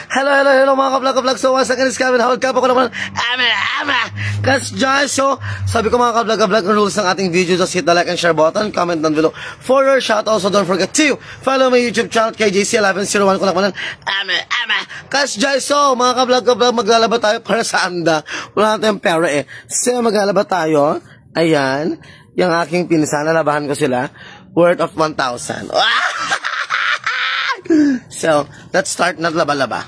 Hello mga ka-vlog. So once again, it's Kevin. Hold ka po ko naman. Kas Josh. So, sabi ko mga ka-vlog, rules ng ating video. Just hit the like and share button. Comment down below for your shout. Also, don't forget to follow my YouTube channel, KJC1101. Ko naman. Kas Josh. So, mga ka-vlog, maglalaba tayo para sa anda. Wala natin pera eh. So, maglalaba tayo. Ayan. Yung aking pinsan, nalabahan ko sila. Worth of 1,000. So, let's start na laba-laba.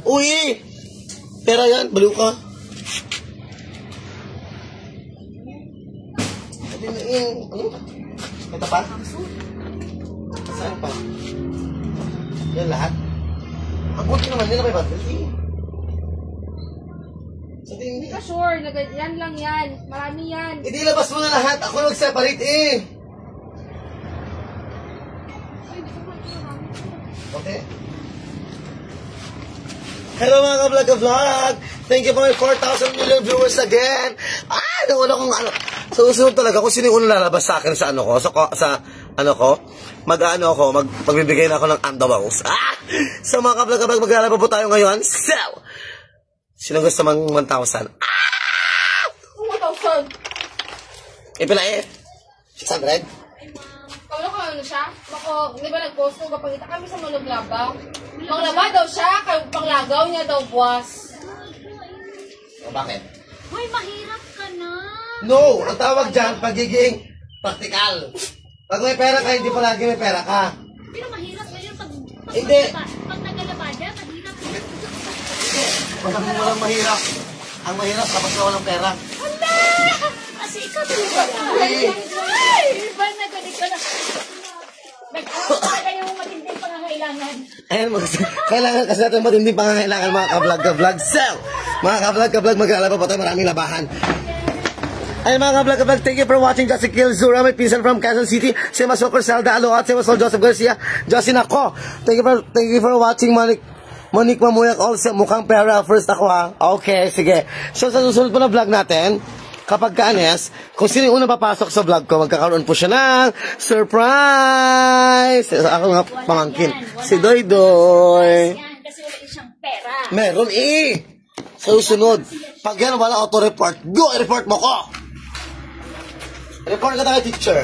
Uy! Pera yan, baliw ka. Ito pa? Saan pa? Yan lahat? Ang buti naman nila may battery. Hindi ka sure, yan lang yan. Marami yan. Hindi, labas mo na lahat. Ako nag-separate eh. Okay. Hello mga ka-vlog. Thank you for my 4,000 million viewers again. Nauna kong ano. So, susunod talaga kung sino yung unang lalabas sa akin sa ano ko. Sa ano ko. Magbibigay na ako ng underbangs. So mga ka-vlog, maglalaba po tayo ngayon. So, sino gusto mang 1,000? 1,000. Ipila eh. 600? Kawala ko ano siya? Bako, di ba nag-post ko, kapagita kami sa malaglabaw. Manglaba daw siya, kaya panglagaw niya daw buwas. O, bakit? Hoy, mahirap ka na. No! Ang tawag dyan, pagiging practical. Pag may pera ka, hindi palagi may pera ka. Pero mahirap ngayon pag Hindi. Pag nagalabada, mahirap. Walang mahirap. Ang mahirap kapag na walang pera. Hala! Kasi ikaw talaga. Ay! Iba na ganit ka na. Nagkakala yung matinding pangangailangan. Ayan, kailangan kasi natin matinding pangangailangan mga ka-vlog. So, mga ka-vlog, maglalaba po tayo, maraming labahan. Ayun mga ka-vlog, thank you for watching. Justin Kilzura, may pinsan from Quezon City. Si Mas Corselda Aloat, si Mas Joseph Garcia, Justin ako. Thank you for watching, Monique Mamuyak also. Mukhang pera, first ako ha. Okay, sige. So sa susunod po na vlog natin, kapag kaanes, kung sino yung unang papasok sa vlog ko, magkakaroon po siya ng surprise! Ako nga pamangkin. Si Doy Doy. Kasi wala siyang pera. Meron eh! Sa susunod, pag yan wala auto-report, go! I-report mo ko! Report ka tayo, teacher.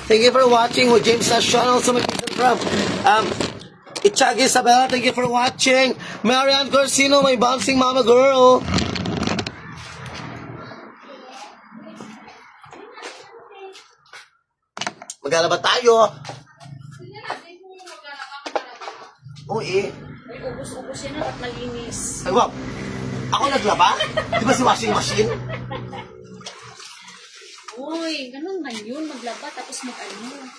Thank you for watching with James National. Also, my teacher from Itchagi Isabella. Thank you for watching. Marianne Corsino, my bouncing mama girl. Maglalaba tayo. Oo eh. Ay, ubus-ubus yan at malinis. Ay, wow. Ako naglaba? Di ba si washing machine? Uy, ganun man yun. Maglaba tapos mag-ano.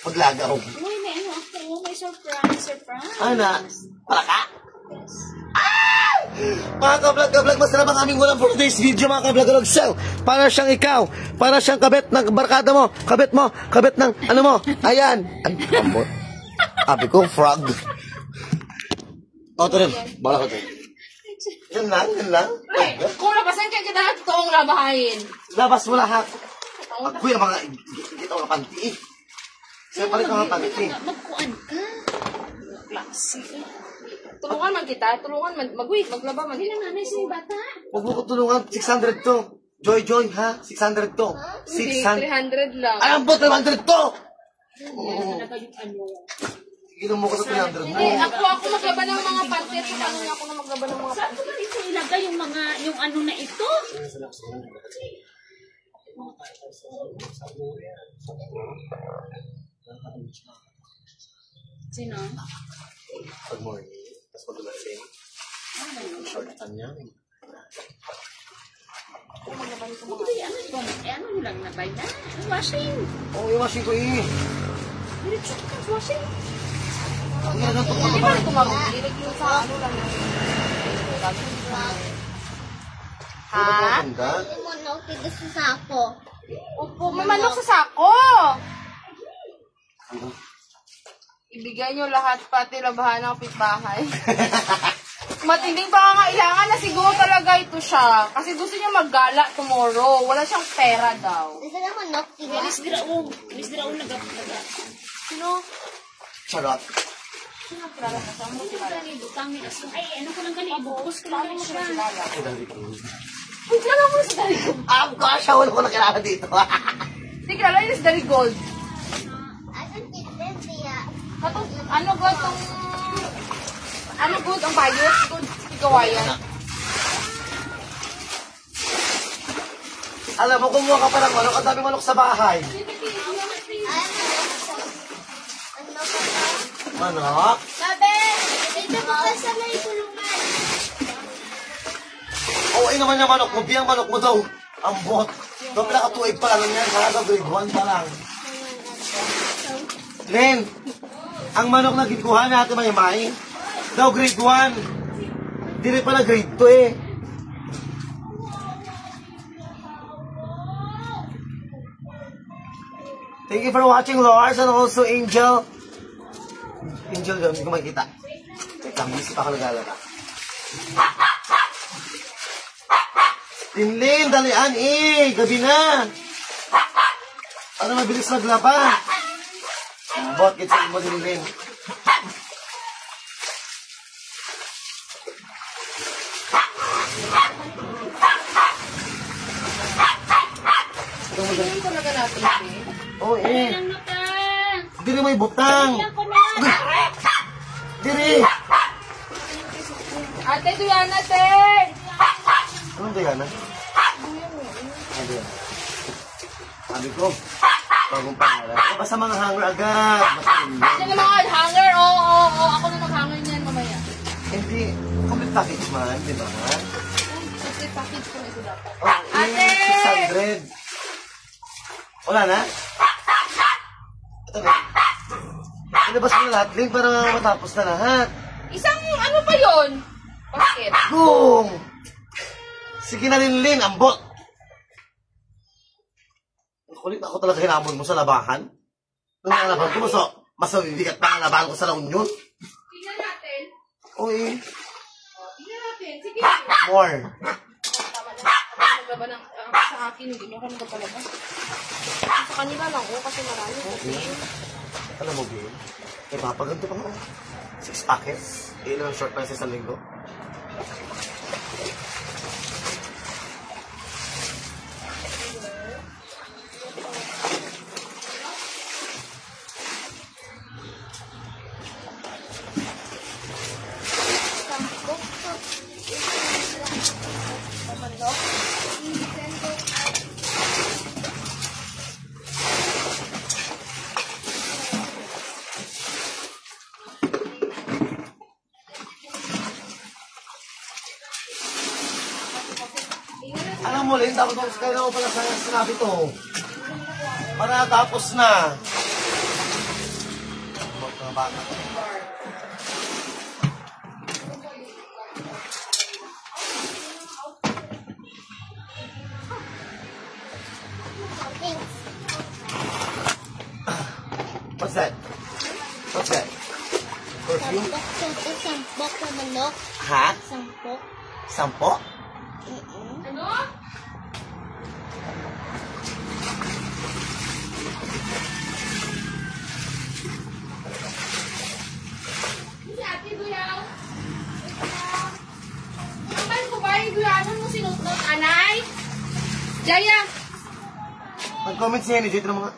Maglagaw. Uy, may ano ako. May surprise. Ano? Para ka? Mga ka-vlog, basta na bang aming walang for today's video mga ka-vlog. So, para siyang ikaw, para siyang kabit ng barkada mo, kabit ng ano mo, ayan. Ay, ambot. Abi ko, frog. O, ito rin. Bala ko ito. Yan lang. Ay, kung labasan ka kita, totoong labahain. Labas mo lahat. Kuya, mga gitaw na panti eh. Sa'yo pa rin mga panti. Magkuan ka. Klase. Tulungan man kita, maglaba man. Hindi lang nanay sa'yo bata. Huwag mo ko tulungan, 600 to. Joy, ha? 600 to. Hindi, 300 lang. Ay, ang 300 to! Ano na ba yung ano? Ginom mo ko sa 300 mo. Hindi, ako maglaba ng mga panty. Paano na ako na maglaba ng mga Saan panty? ko ba dito ilagay yung ano na ito? Sino? Good morning. Tapos magulasing. Shortan niya. Ano nyo lang nabay na? Washing. Oo, yung washing ko eh. Diretso ka, washing. Ang ganda to. Hindi ba ito mag-direct yung sa ano lang yan? Ha? Hindi mo na kita sa sako. Opo, may manok sa sako! Ibigay nyo lahat, pati labahan ng pitbahay. Matinding pangangailangan na siguro talaga ito siya. Kasi gusto niya maggala tomorrow. Wala siyang pera daw. Gusto na manok, diba? Miss Draong nag-apaga. Sino? Charot. Ay, ano ko lang ganito? Bukas ko lang siya. Ay, dali ko. Kilala mo si Dari Gold. Gosh, wala ko nakilala dito. Hindi kilala yun si Dari Gold. Asan kitchen siya? Ano ba itong... Ano good ang bayot? Good ikawayan. Alam mo, kumuha ka pa ng manok. Ang dami manok sa bahay. Ano ba ba? Manok? Babe, dito mo ka sa may kulungan. Oo, naman yung manok mo. Biyang manok mo daw. Ang bot. Daw pinakatuig pa lang yan. Kaya daw grade 1 pa lang. Len, ang manok na gikuha natin may daw grade 1. Di rin pala grade 2 eh. Thank you for watching, Lars, and also Angel. Angel yun, hindi ko makikita. Teka, busy pa ako nag-alala. Tinlin, dalian eh! Gabi na! Ano mabilis maglaba? Bot, kitsin mo Tinlin. Hindi talaga natin eh. Oo eh. Lang na ka. Diri may butang. Ilang ko na. Diri. Ate, Duyana, ate! Anong Diana? Ano yan? Sabi ko, bagong pangalan. Basta mga hanger agad. Ano na mga hanger? Oo. Ako na mag-hanger niyan mamaya. Hindi, complete package man, di ba? Kasi package ko na ito dapat. Oh, Ate! 600. Wala na? Ito na. Ilabas mo na lahat, Link, para matapos na lahat. Isang ano pa yon? Basket. Boom! Sige na rin, Lin, ambot. Ang kulit ako talaga hinamon mo sa labahan. Nung nalaban ko, mas mabibigat pa ang labahan ko sa La Union. Tingnan natin. Uy, Tingnan natin. Sige. more. Tama na. Ako naglaba ng sa akin. Hindi mo ako nagpapalabas. Sa kanila lang. Kasi marami. Alam mo, Bill, may papaganto pa nga. 6 packets. Ilan ang short pa sa isang linggo. Alam mo, Lin, dapat kung kailan mo pala sa sinabi to. Para tapos na. Mga bata. What's that? What's that? Perfume? Sampok na manok. Ha? Sampok. Sampo? Ano? Si Ate Duyaw. Naman ko ba yung Duyanan mo sinutnot, anay? Jaya! Nag-comment siya ni Jade ng mga...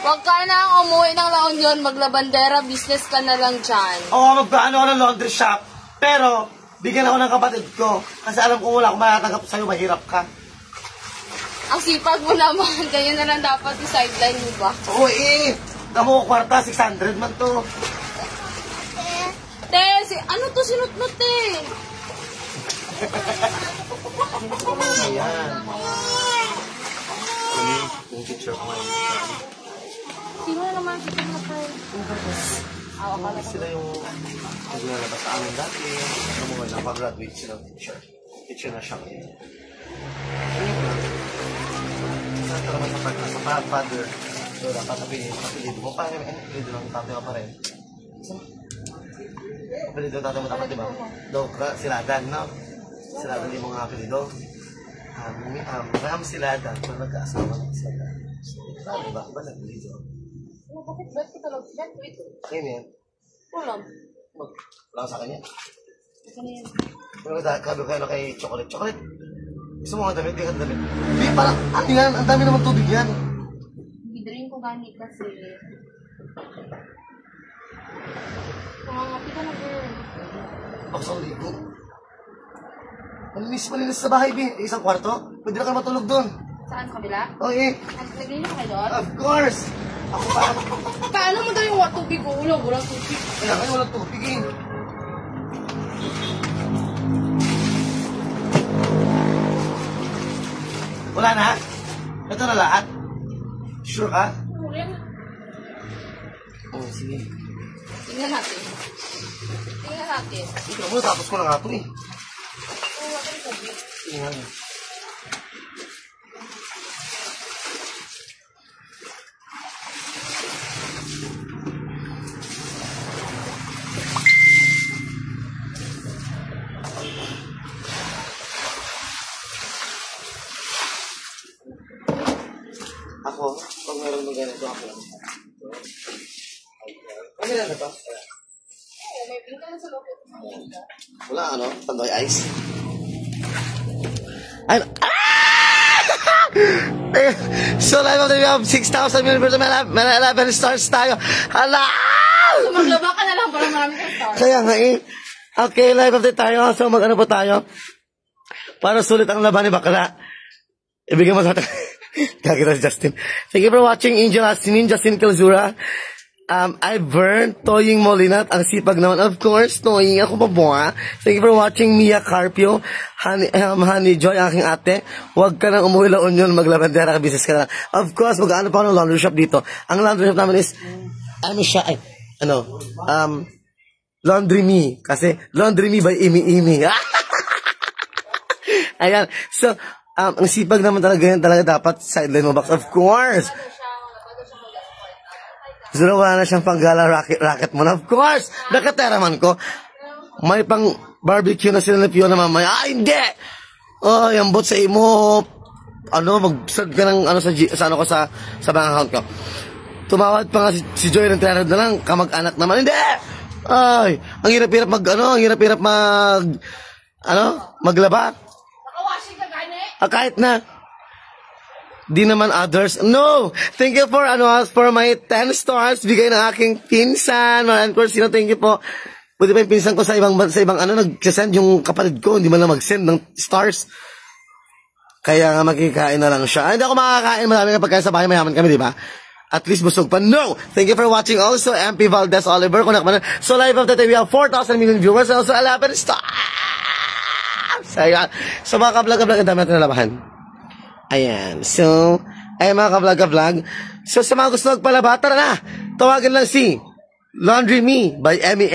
Huwag ka na umuwi ng La Union, maglabandera, business ka na lang dyan. Oo, magpaano ako ng laundry shop. Pero, bigyan ako ng kapatid ko. Kasi alam ko wala akong matatanggap sa'yo, mahirap ka. Ang sipag mo naman, ganyan na lang dapat yung sideline mo ba? Oo eh. Tamo ko kwarta, 600 man to. Te, ano to sinutnot eh? Ayan. Yung picture ko ngayon. Sino na naman si Pinapay? Sila yung naglalabas sa amin dati. Yung mga nakagraduate silang teacher. Teacher na siya ngayon. Ayun lang. Saan ka naman sa father? So, dapat napilid mo. Paano yung napilid lang tatay mo pa rin? Napilid mo tatay mo dapat, di ba? Dokra, siladan, no? Siladan yung mga apelido. Ma'am siladan. Kung nagkaasawa ng siladan. Diba? Ba napilido? Bakit ba't ko talaga dyan? Wait. Sa'yo na yan. Walang. Wala sa kanya. Ano yan? Ano kayo na kay chocolate? Chocolate? Gusto mo nga damit? Di ka damit. Di, parang, ano yan? Ang dami naman tubig yan. Bidring ko ganit kasi. Nangangapi ka na, girl. Ako sa ligo. Malinis sa bahay, Bi. Isang kwarto. Pwede na kayo matulog doon. Saan? Sa kabila? Oo, eh. Naglinis ka kayo doon? Of course! Ako pa. Paano mo daw yung tubig ko? Walang tubig. Kaya kayo walang tubig, eh. Wala na? Ito na lahat? Sure ka? Ulan. Oo, sige. Tingnan natin. Tingnan natin. Ikaw mo, tapos ko na nga ito, eh. Oo, wala yung tubig. Tingnan. Ako, pag meron ng ganito ako lang. Ano na ba? Oo, may bingka na sa loob. Wala ano? Tandoy ice? Ay, so live after we have 6,000 millimeters, may 11 stars tayo. Hala! So maglaba ka na lang para marami kang stars. Kaya nga eh. Okay, live update tayo. So mag-ano po tayo? Para sulit ang laban ni Bakla. Ibigay mo sa atin. Kakita si Justin. Thank you for watching Angel Asinin, Justin Kilzura. I burned Toying Molinat. Ang sipag naman. Of course, Toying. Ako pa buha. Thank you for watching Mia Carpio. Honey Joy, aking ate. Huwag ka nang umuwi La Union. Maglabandera ka, business ka na. Of course, mag-ano pa ako ng laundry shop dito. Ang laundry shop namin is, Laundry Me. Kasi, Laundry Me by Imi Imi. Ayan. So, ang sipag naman talaga yan, talaga dapat sideline mo box. Of course! So, wala na siyang panggala racket mo na. Of course! Nakatera man ko. May pang barbecue na sila na piyo na mamaya. Ah, hindi! Oh, yung bot sa imo. Mag-send ka ng, sa bank account ko. Tumawad pa nga si Joy ng 300 na lang. Kamag-anak naman. Hindi! Ay, ang hirap-hirap maglaba. Kahit na di naman others. No! Thank you for my 10 stars. Bigay ng aking pinsan. And of course, thank you po. Pwede pa yung pinsan ko sa ibang nag-send yung kapatid ko. Hindi man lang mag-send ng stars. Kaya nga magkikain na lang siya. Ay, hindi ako makakain. Marami nga pagkain sa bahay. Mayaman kami, di ba? At least busog pa. No! Thank you for watching also. MP Valdez Oliver. So live of the day, we have 4,000 million viewers. And also 11 stars. Ayan. So mga ka-vlog, ang dami natin nalabahan. Ayan. So, mga ka-vlog. So sa mga gusto magpalaba, tara na. Tawagan lang si Laundry Me by Emmy.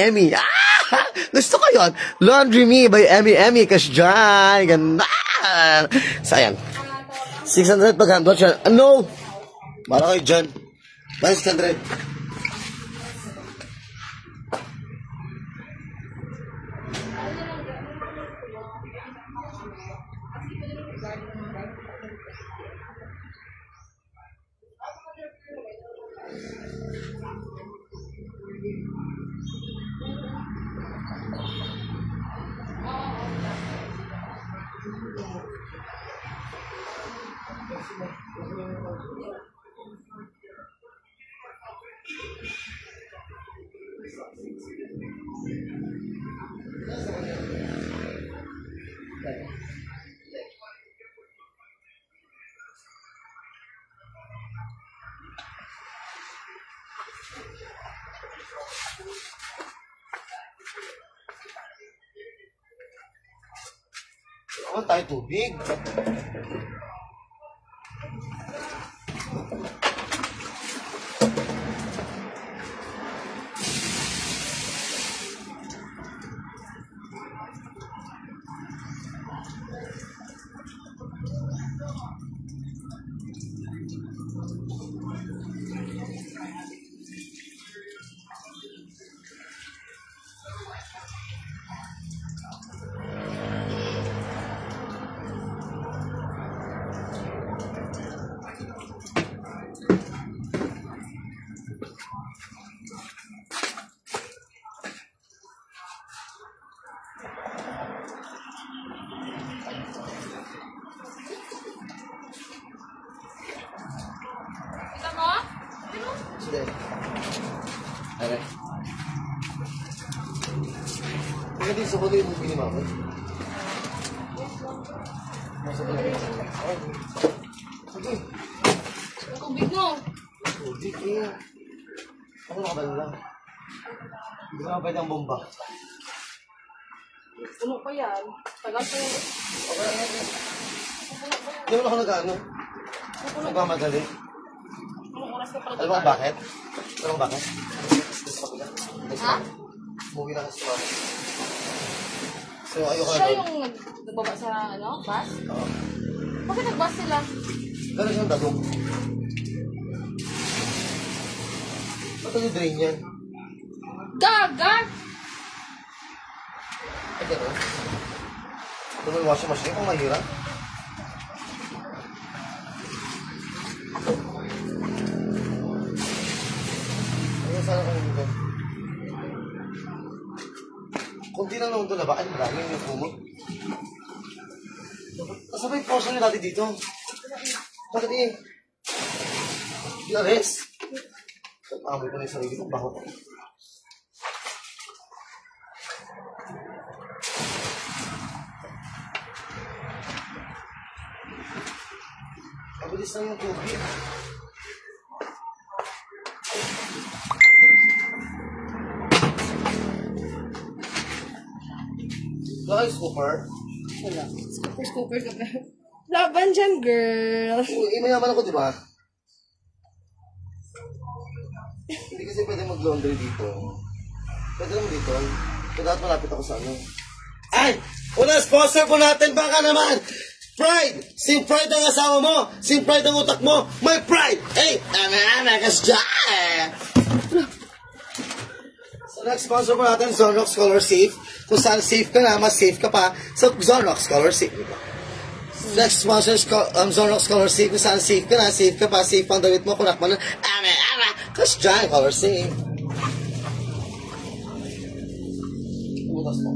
Gusto ko yun. Laundry Me by Emmy. Kasi dyan. Ganda. So ayan. 600 pag-handle siya. No! Para kayo dyan. 600. Ano tayo tubig? Sige. Are. Kaya din sa kulo yung bumili mo ako. Nasa kulo. Sige. Ang tubig mo. Tubig eh. Ano nakabala? Hindi ka pwede ang bomba. Puno pa yan. Tagal pa yan. Hindi mo na ako nag-ano. Nagmamadali. Anong oras ka pala? Alam mo kung bakit? Alam mo bakit? Ha? Movie na kasi mama. So, ayoko Siya na yung nagbaba sa bus? Oo. Bakit nag-bus sila? Gano'n siyang dagong. Ba't ang drain yan? Gagat! Ay, gano'n. Ito may washing machine kung mahirap. Ayun, sana kung dito. Kunti lang naman ito na. Bakit marami yung kumot? Nasabay yung portion nila natin dito. Bakit eh? Pinares? Amoy ko na yung sarili ko. Baho ko. Mabilis lang yung tubig. Wala kayo scooper? Wala. Scooper ka ba? Laban dyan, girl. Uy, mayaman ako, di ba? Hindi kasi pwede mag-laundry dito. Pwede naman dito. Kaya dapat malapit ako sa ano. Ay! Unang sponsor po natin, baka naman! Pride! Si Pride ang asawa mo! Si Pride ang utak mo! May Pride! Hey! Kas dyan! So next sponsor po natin, Zonrox Color Safe. Kung saan safe ka na, mas safe ka pa sa Zonrox Color Safe. Next sponsor is Zonrox Color Safe. Kung saan safe ka na, safe ka pa, safe pang damit mo, kunak mo na, kas dyan, Color Safe. Bukas mo.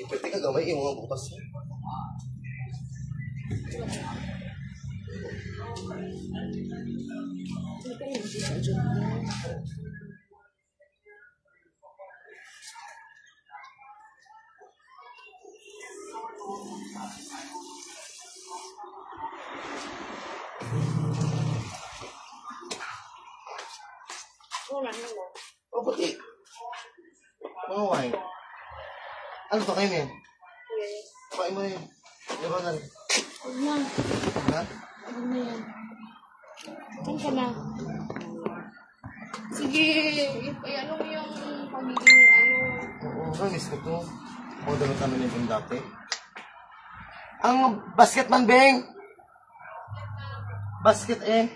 Pwede ka gamay yung mga bukas mo. Wala na. O, puti. Mga wine. Ano to kayo yan? Yes. Kain mo yun. Labanan. Huwag na. Ha? Huwag na yan. Saan ka na? Sige. Ano mo yung pagiging Oo, miss ko to. O, damit namin yung dati. Ang basket man, Beng! Basket eh.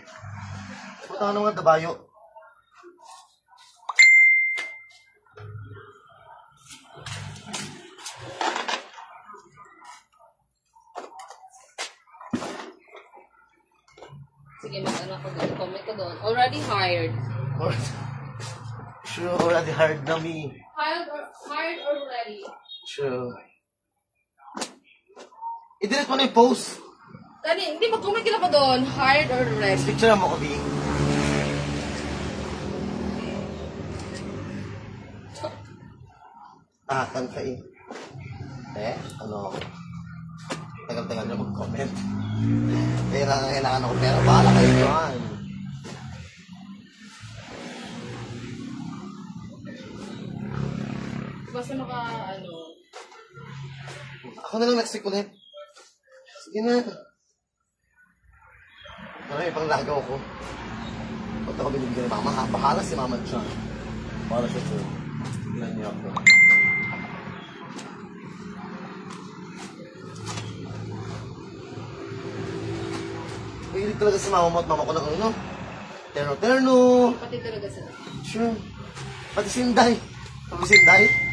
Puta ka naman dabayo. Sige, mag-ano ko doon. Comment ko doon. Already hired. Sure, already hired na me. Hired already. Sure. I-delete mo na yung post. Dani, hindi mag-comment ka na pa doon. Hired already. Picture mo ko, Bing. Kan ka eh. Ano? Tagal-tagal na mag-comment. Kailangan ako pera. Bahala kayo dyan. Basta Ako na lang next week ulit. Sige na. Marami pang lagaw ko. Pag ako binibigyan ni Mama, bahala si Mama dyan. Bahala siya dyan. Tignan niya ako. Mahilig talaga si Mama mo at Mama ko lang ano. Terno-terno. Pati talaga sila. Sure. Pati Sinday. Pati Sinday.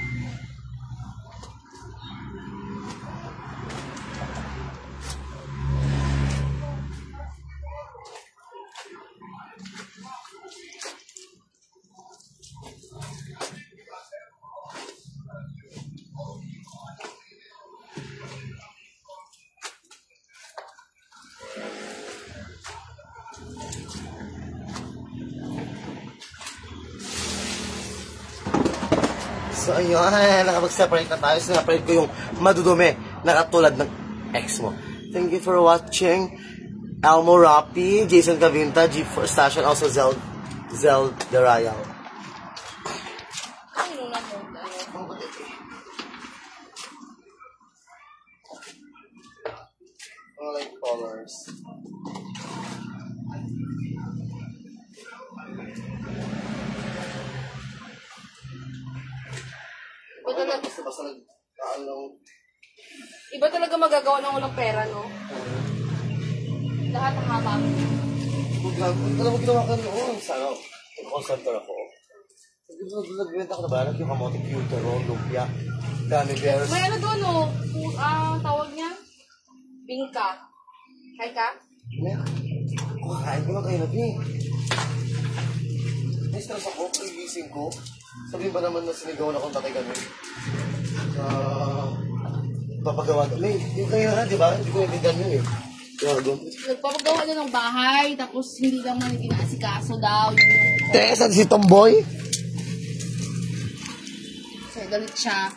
So, ayun, nakapag-separate na tayo. Sineparate ko yung madudumi na katulad ng ex mo. Thank you for watching. Elmo Rapi, Jason Cavinta, G4 Station, also Zel Derayal. Ay, nung na-mode. Like colors. Iba talaga magagawa ng walang pera, no? Lahat ng haba. Alam mo ginawa ka noon. Sana, call center ako. Nagbenta ko na ba? Yung kamote, cutero, lumpia, gummy bears. May ano doon, no? Tawag niya? Bingka. Hay ka? Kakain ko lang kayo na, Bing. Na-stress ako, pagising ko. Sabihin ba naman na sinigawan akong tatay kami? Papagawa ko. May, yung kayo na, di ba? Hindi ko nabigyan yun eh. Nagpapagawa na ng bahay, tapos hindi lang man ginasikaso daw. Yung... Teka, saan si Tomboy? So, galit siya.